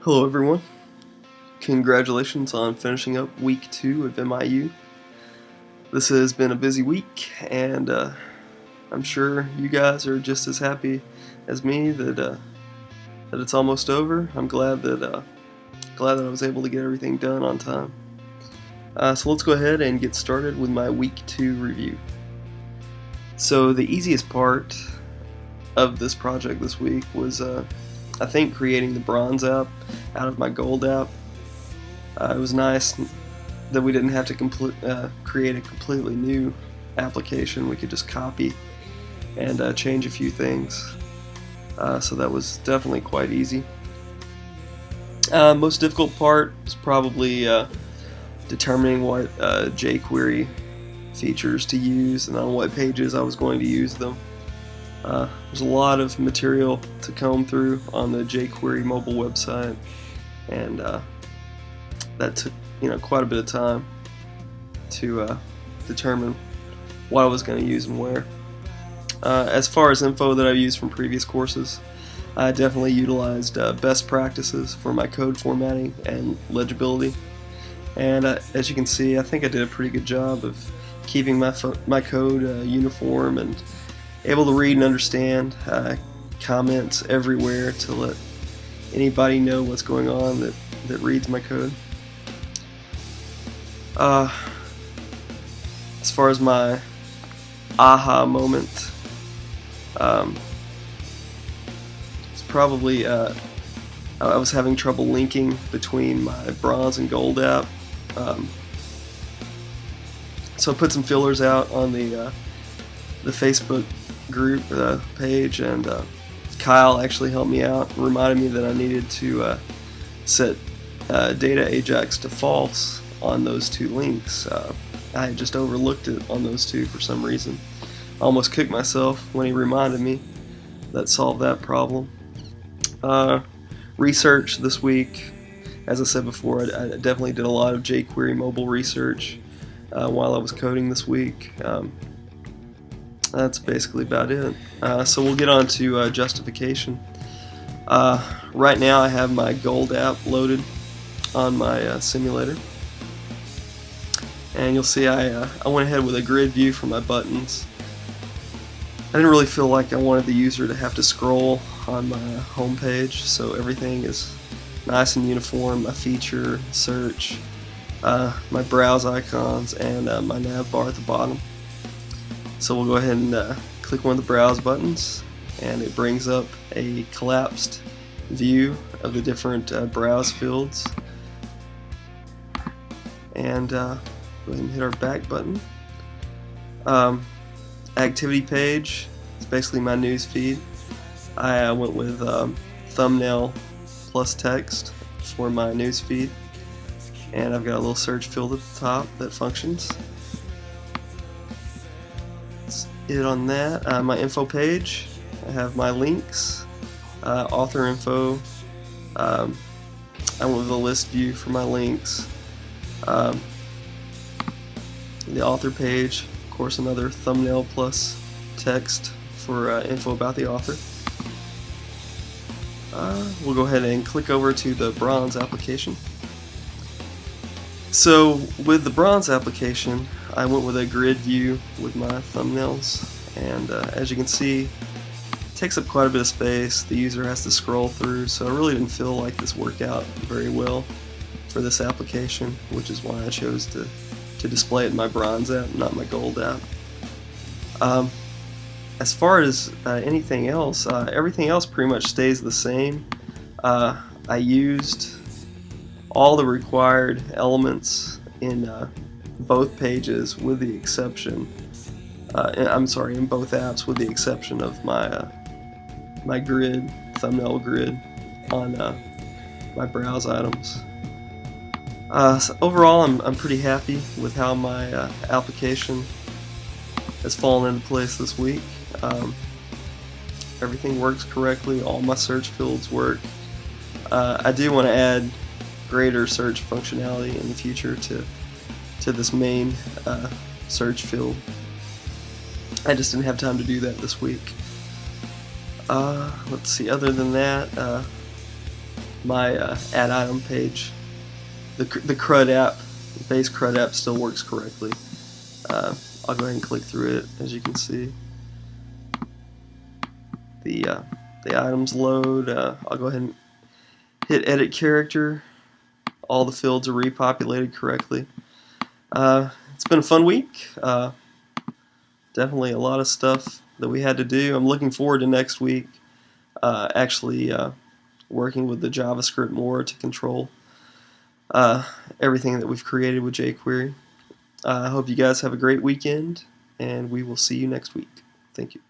Hello everyone, congratulations on finishing up week 2 of MiU. This has been a busy week and I'm sure you guys are just as happy as me that it's almost over. I'm glad that I was able to get everything done on time. So let's go ahead and get started with my week 2 review. So the easiest part of this project this week was I think creating the bronze app out of my gold app. It was nice that we didn't have to create a completely new application. We could just copy and change a few things. So that was definitely quite easy. Most difficult part was probably determining what jQuery features to use and on what pages I was going to use them. There's a lot of material to comb through on the jQuery mobile website, and that took quite a bit of time to determine what I was going to use and where. As far as info that I've used from previous courses, I definitely utilized best practices for my code formatting and legibility, and as you can see, I think I did a pretty good job of keeping my code uniform and able to read and understand comments everywhere to let anybody know what's going on that reads my code. As far as my aha moment, it's probably I was having trouble linking between my bronze and gold app. So I put some fillers out on the Facebook group page, and Kyle actually helped me out, reminded me that I needed to set data Ajax to false on those two links. I had just overlooked it on those two for some reason. I almost kicked myself when he reminded me. That solved that problem. Research this week, as I said before, I definitely did a lot of jQuery mobile research while I was coding this week. That's basically about it. So we'll get on to justification. Right now I have my gold app loaded on my simulator, and you'll see I went ahead with a grid view for my buttons. I didn't really feel like I wanted the user to have to scroll on my home page, so everything is nice and uniform. My feature, search, my browse icons, and my nav bar at the bottom. So we'll go ahead and click one of the browse buttons, and it brings up a collapsed view of the different browse fields. And go ahead and hit our back button. Activity page is basically my news feed. I went with thumbnail plus text for my news feed, and I've got a little search field at the top that functions. It on that. My info page, I have my links, author info. I went with a list view for my links. The author page, of course, another thumbnail plus text for info about the author. We'll go ahead and click over to the bronze application. So with the bronze application, I went with a grid view with my thumbnails, and as you can see, it takes up quite a bit of space. The user has to scroll through, so I really didn't feel like this worked out very well for this application, which is why I chose to display it in my bronze app, not my gold app. As far as anything else, everything else pretty much stays the same. I used all the required elements in both pages with the exception, in both apps with the exception of my my grid, thumbnail grid on my browse items. So overall, I'm pretty happy with how my application has fallen into place this week. Everything works correctly, all my search fields work. I do want to add greater search functionality in the future to this main search field. I just didn't have time to do that this week. Let's see, other than that, my add item page. The CRUD app, the base CRUD app still works correctly. I'll go ahead and click through it. As you can see, the items load. I'll go ahead and hit edit character. All the fields are repopulated correctly. It's been a fun week. Definitely a lot of stuff that we had to do. I'm looking forward to next week. Actually working with the JavaScript more to control everything that we've created with jQuery. I hope you guys have a great weekend, and we will see you next week. Thank you.